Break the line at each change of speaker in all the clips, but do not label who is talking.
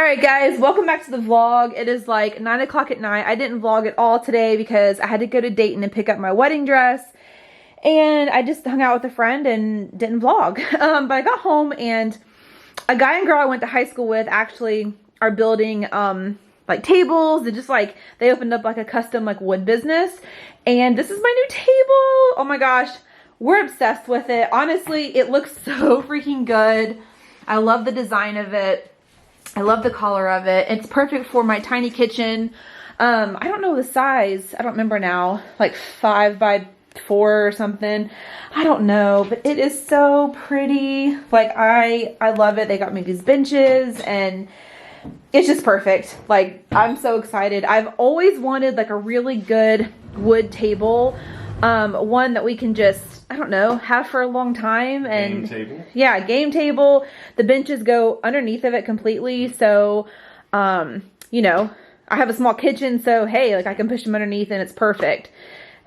Alright guys, welcome back to the vlog. It is like 9 o'clock at night. I didn't vlog at all today because I had to go to Dayton and pick up my wedding dress. And I just hung out with a friend and didn't vlog. But I got home and a guy and girl I went to high school with actually are building like tables. And just like, they opened up like a custom like wood business. And this is my new table. Oh my gosh, we're obsessed with it. Honestly, it looks so freaking good. I love the design of it. I love the color of it. It's perfect for my tiny kitchen. I don't know the size. I don't remember now. Like 5 by 4 or something. I don't know, but it is so pretty. Like I love it. They got me these benches and it's just perfect. Like I'm so excited. I've always wanted like a really good wood table. One that we can just, I don't know, have for a long time. And game table. Yeah, game table. The benches go underneath of it completely. So, you know, I have a small kitchen, so hey, like I can push them underneath and it's perfect.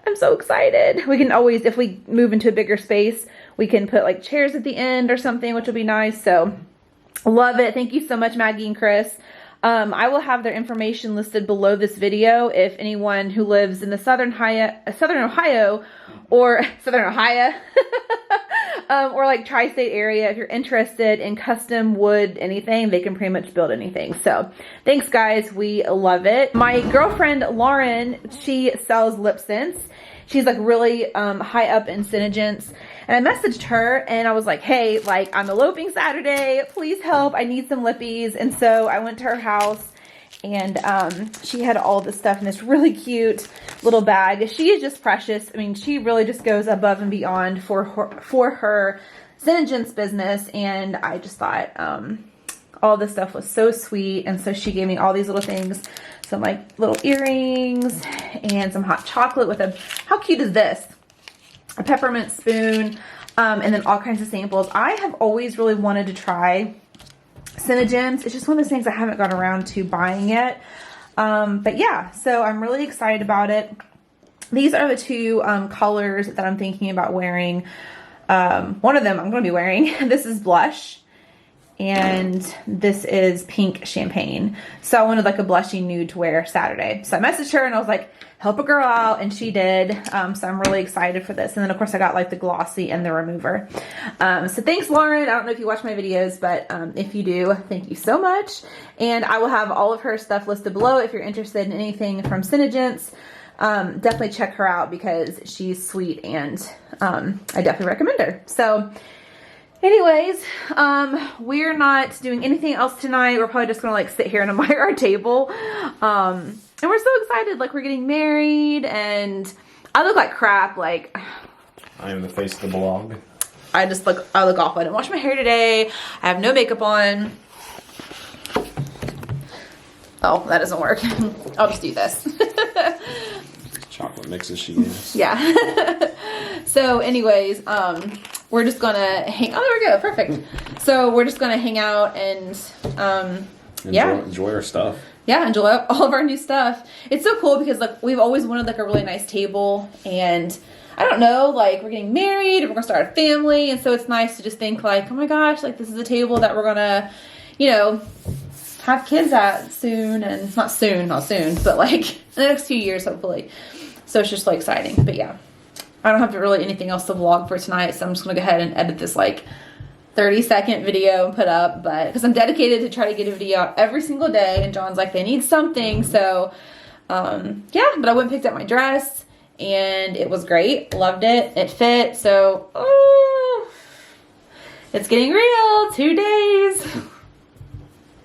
I'm so excited. We can always, if we move into a bigger space, we can put like chairs at the end or something, which will be nice. So love it. Thank you so much, Maggie and Chris. I will have their information listed below this video if anyone who lives in the Southern Ohio or like tri-state area, if you're interested in custom wood anything, they can pretty much build anything. So thanks guys, we love it. My girlfriend Lauren, she sells lip scents. She's like really high up in Senegence. And I messaged her and I was like, hey, like I'm eloping Saturday. Please help. I need some Lippies. And so I went to her house and she had all this stuff in this really cute little bag. She is just precious. I mean, she really just goes above and beyond for her Senegence business. And I just thought all this stuff was so sweet. And so she gave me all these little things. Some like little earrings and some hot chocolate with a, how cute is this? A peppermint spoon, and then all kinds of samples. I have always really wanted to try Senegence. It's just one of those things I haven't got around to buying yet. But yeah, so I'm really excited about it. These are the two colors that I'm thinking about wearing. One of them I'm going to be wearing. This is blush. And this is pink champagne. So I wanted like a blushy nude to wear Saturday. So I messaged her and I was like, help a girl out. And she did. So I'm really excited for this. And then of course I got like the glossy and the remover. So thanks Lauren. I don't know if you watch my videos, but if you do, thank you so much. And I will have all of her stuff listed below. If you're interested in anything from Senegence, definitely check her out because she's sweet and I definitely recommend her. So anyways, we're not doing anything else tonight. We're probably just gonna like sit here and admire our table. And we're so excited, like we're getting married and I look like crap, like
I am the face of the blog.
I look awful. I didn't wash my hair today. I have no makeup on. Oh, that doesn't work. I'll just do this.
Chocolate mixes she uses.
Yeah. So anyways, we're just gonna hang, oh there we go, perfect. So we're just gonna hang out and enjoy
our stuff.
Yeah, enjoy all of our new stuff. It's so cool because like we've always wanted like a really nice table and I don't know, like we're getting married and we're gonna start a family, and so it's nice to just think like, oh my gosh, like this is a table that we're gonna, you know, have kids at soon, and not soon, but like in the next few years hopefully. So it's just like exciting. But yeah, I don't have really anything else to vlog for tonight, so I'm just gonna go ahead and edit this like 30-second video and put up, but because I'm dedicated to try to get a video out every single day, and John's like, they need something. So yeah, but I went and picked up my dress and it was great. Loved it. It fit. So it's getting real. 2 days.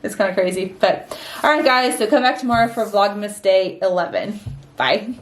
It's kind of crazy, but all right guys, so come back tomorrow for Vlogmas day 11. Bye.